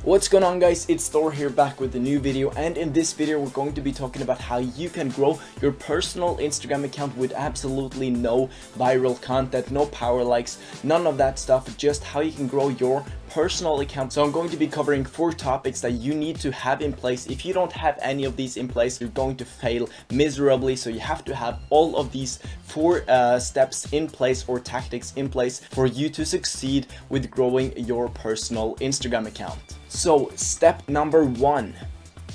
What's going on, guys? It's Thor here, back with a new video, and in this video we're going to be talking about how you can grow your personal Instagram account with absolutely no viral content, no power likes, none of that stuff, just how you can grow your personal account. So I'm going to be covering 4 topics that you need to have in place. If you don't have any of these in place, you're going to fail miserably. So you have to have all of these 4 steps in place, or tactics in place, for you to succeed with growing your personal Instagram account. So step number 1.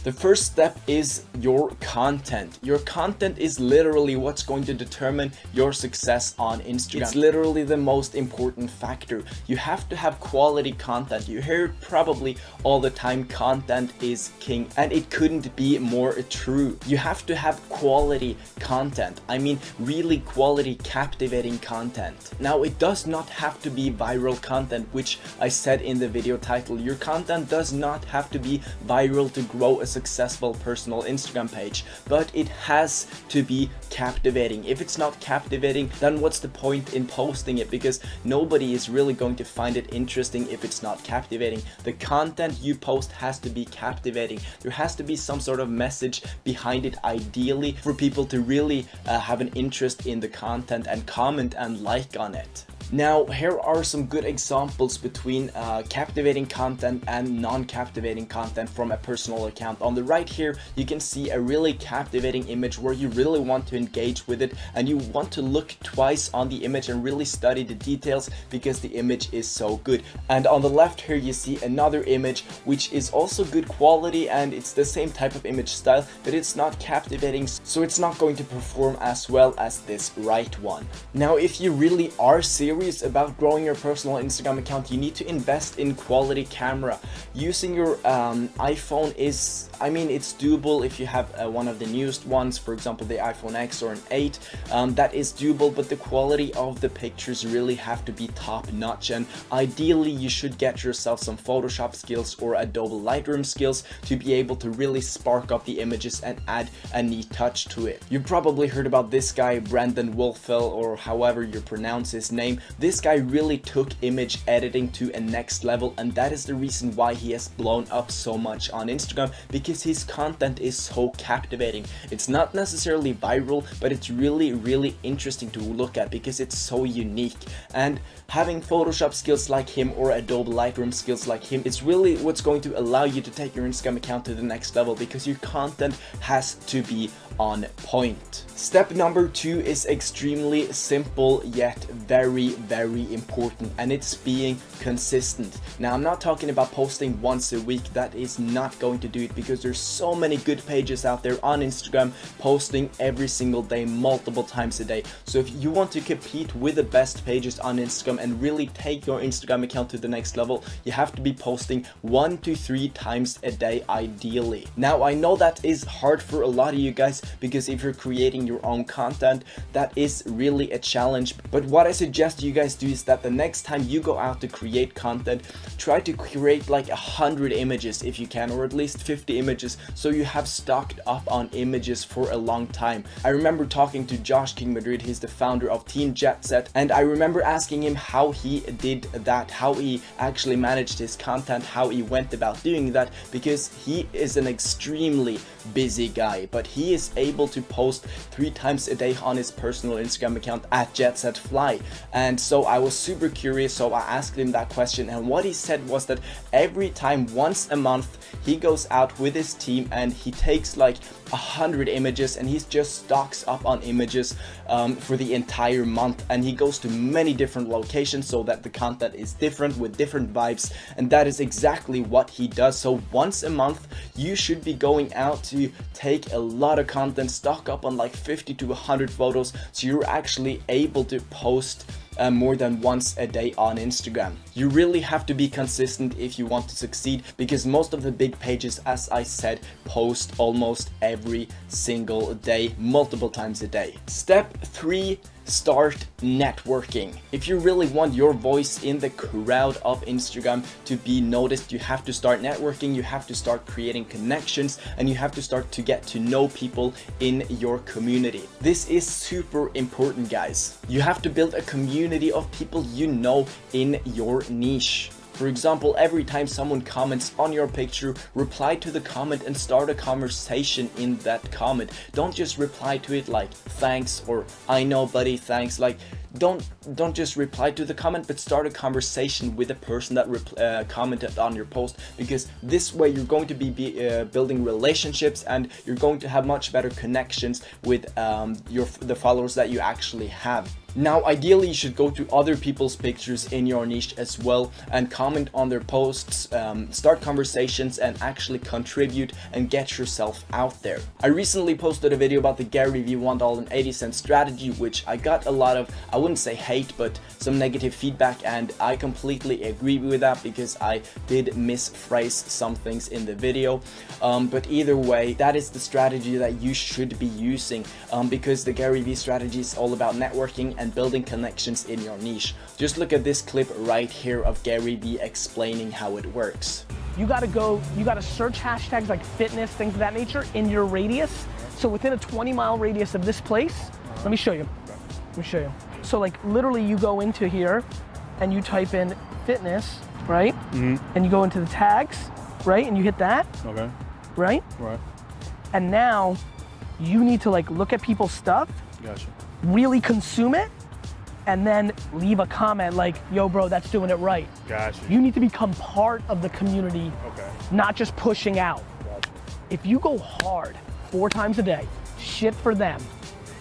The first step is your content. Your content is literally what's going to determine your success on Instagram. It's literally the most important factor. You have to have quality content. You hear it probably all the time, content is king, and it couldn't be more true. You have to have quality content. I mean, really quality, captivating content. Now, it does not have to be viral content, which I said in the video title. Your content does not have to be viral to grow a successful personal Instagram page, but it has to be captivating. If it's not captivating, then what's the point in posting it? Because nobody is really going to find it interesting if it's not captivating. The content you post has to be captivating. There has to be some sort of message behind it, ideally, for people to really have an interest in the content and comment and like on it. Now, here are some good examples between captivating content and non-captivating content from a personal account. On the right here, you can see a really captivating image where you really want to engage with it, and you want to look twice on the image and really study the details because the image is so good. And on the left here, you see another image which is also good quality, and it's the same type of image style, but it's not captivating, so it's not going to perform as well as this right one. Now, if you really are serious about growing your personal Instagram account, you need to invest in quality camera. Using your iPhone is, I mean, it's doable if you have one of the newest ones, for example the iPhone X or an 8. That is doable, but the quality of the pictures really have to be top notch, and ideally you should get yourself some Photoshop skills or Adobe Lightroom skills to be able to really spark up the images and add a neat touch to it. You've probably heard about this guy, Brandon Wolfell, or however you pronounce his name. This guy really took image editing to a next level, and that is the reason why he has blown up so much on Instagram, because his content is so captivating. It's not necessarily viral, but it's really interesting to look at because it's so unique. And having Photoshop skills like him or Adobe Lightroom skills like him is really what's going to allow you to take your Instagram account to the next level, because your content has to be on point. Step number 2 is extremely simple yet very important, and it's being consistent. Now, I'm not talking about posting once a week. That is not going to do it, because there's so many good pages out there on Instagram posting every single day, multiple times a day. So if you want to compete with the best pages on Instagram and really take your Instagram account to the next level, you have to be posting 1 to 3 times a day ideally. Now, I know that is hard for a lot of you guys, because if you're creating your own content, that is really a challenge. But what I suggest you guys do is that the next time you go out to create content, try to create like 100 images if you can, or at least 50 images, so you have stocked up on images for a long time. I remember talking to Josh King Madrid, he's the founder of Team Jet Set, and I remember asking him how he did that, how he actually managed his content, how he went about doing that, because he is an extremely busy guy, but he is able to post 3 times a day on his personal Instagram account at JetSetFly. And so I was super curious, so I asked him that question, and what he said was that every time, once a month, he goes out with his team and he takes like 100 images, and he just stocks up on images for the entire month, and he goes to many different locations so that the content is different with different vibes, and that is exactly what he does. So once a month you should be going out to take a lot of content, stock up on like 50 to 100 photos, so you're actually able to post more than once a day on Instagram. You really have to be consistent if you want to succeed, because most of the big pages, as I said, post almost every single day, multiple times a day. Step 3, start networking. If you really want your voice in the crowd of Instagram to be noticed, you have to start networking, you have to start creating connections, and you have to start to get to know people in your community. This is super important, guys. You have to build a community of people you know in your niche. For example, every time someone comments on your picture, reply to the comment and start a conversation in that comment. Don't just reply to it like thanks or I know buddy thanks. Like don't just reply to the comment, but start a conversation with the person that commented on your post, because this way you're going to be building relationships and you're going to have much better connections with the followers that you actually have. Now, ideally, you should go to other people's pictures in your niche as well and comment on their posts, start conversations, and actually contribute and get yourself out there. I recently posted a video about the Gary Vee $1.80 strategy, which I got a lot of, I wouldn't say hate, but some negative feedback, and I completely agree with that because I did misphrase some things in the video. But either way, that is the strategy that you should be using, because the Gary Vee strategy is all about networking and building connections in your niche. Just look at this clip right here of Gary Vee explaining how it works. You gotta search hashtags like fitness, things of that nature in your radius. So within a 20-mile radius of this place, let me show you. So like literally you go into here and you type in fitness, right? Mm-hmm. And you go into the tags, right? And you hit that. Okay. Right? Right. And now you need to like look at people's stuff. Gotcha. Really consume it, and then leave a comment like, yo bro, that's doing it right. Gotcha. You need to become part of the community, not just pushing out. Gotcha. If you go hard 4 times a day, shit for them,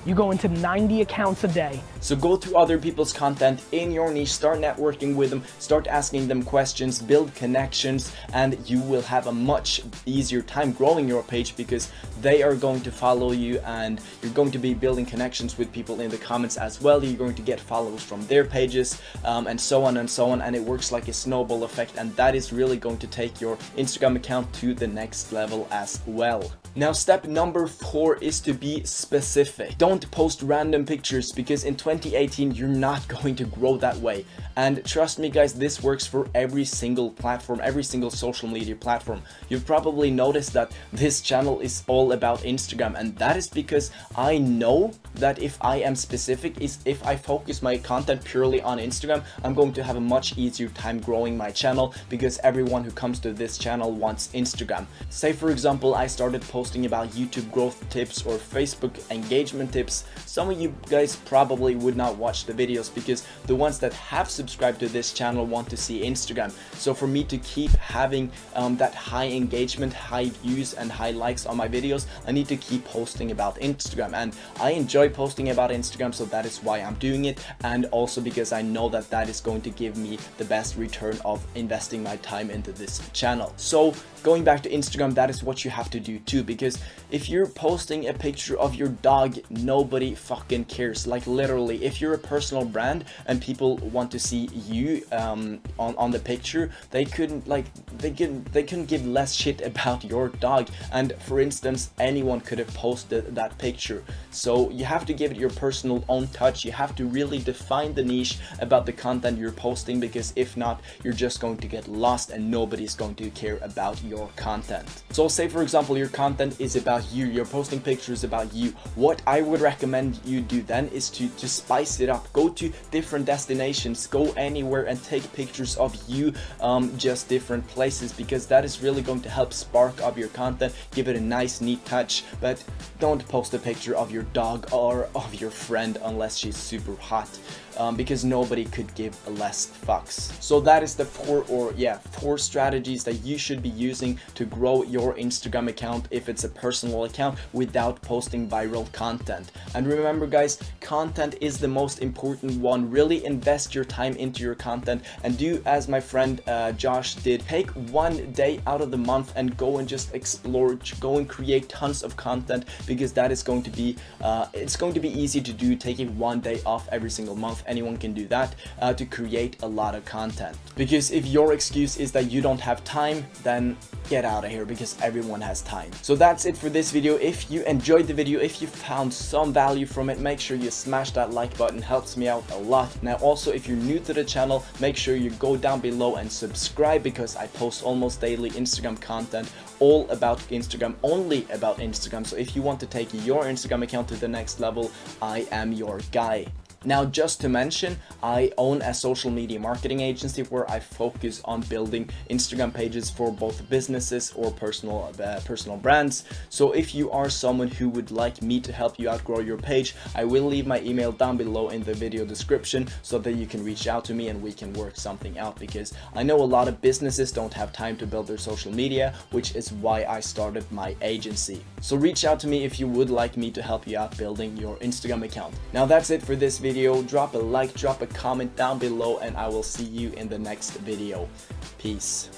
you go into 90 accounts a day. So go to other people's content in your niche, start networking with them, start asking them questions, build connections, and you will have a much easier time growing your page because they are going to follow you and you're going to be building connections with people in the comments as well. You're going to get followers from their pages, and so on and so on, and it works like a snowball effect, and that is really going to take your Instagram account to the next level as well. Now, step number 4 is to be specific. Don't post random pictures because in 2018 you're not going to grow that way. And trust me guys, this works for every single platform, every single social media platform. You've probably noticed that this channel is all about Instagram, and that is because I know that if I am specific, if I focus my content purely on Instagram, I'm going to have a much easier time growing my channel because everyone who comes to this channel wants Instagram. Say for example, I started posting about YouTube growth tips or Facebook engagement tips. Some of you guys probably would not watch the videos because the ones that have subscribed to this channel want to see Instagram. So for me to keep having that high engagement, high views and high likes on my videos, I need to keep posting about Instagram, and I enjoy posting about Instagram, so that is why I'm doing it, and also because I know that that is going to give me the best return of investing my time into this channel. So going back to Instagram, that is what you have to do too, because if you're posting a picture of your dog, nobody fucking cares. Like literally, if you're a personal brand and people want to see you on the picture, they couldn't give less shit about your dog. And for instance, anyone could have posted that picture. So you have to give it your personal own touch. You have to really define the niche about the content you're posting, because if not, you're just going to get lost and nobody's going to care about your content. So say for example your content is about you, you're posting pictures about you. What I would recommend you do then is to spice it up. Go to different destinations, go anywhere and take pictures of you, just different places, because that is really going to help spark up your content, give it a nice neat touch. But don't post a picture of your dog or of your friend unless she's super hot, because nobody could give less fucks. So that is the 4 strategies that you should be using to grow your Instagram account if it's a personal account without posting viral content. And remember guys, content is the most important one. Really invest your time into your content and do as my friend Josh did. Take 1 day out of the month and go and just explore, go and create tons of content, because that is going to be it's going to be easy to do, taking 1 day off every single month. Anyone can do that to create a lot of content. Because if your excuse is that you don't have time, then get out of here, because everyone has time. So that's it for this video. If you enjoyed the video, if you found some value from it, make sure you smash that like button, helps me out a lot. Now also, if you're new to the channel, make sure you go down below and subscribe, because I post almost daily Instagram content all about Instagram, only about Instagram. So if you want to take your Instagram account to the next level, I am your guy. Now, just to mention, I own a social media marketing agency where I focus on building Instagram pages for both businesses or personal brands. So if you are someone who would like me to help you out grow your page, I will leave my email down below in the video description so that you can reach out to me and we can work something out, because I know a lot of businesses don't have time to build their social media, which is why I started my agency. So reach out to me if you would like me to help you out building your Instagram account. Now that's it for this video. Drop a like, drop a comment down below, and I will see you in the next video. Peace.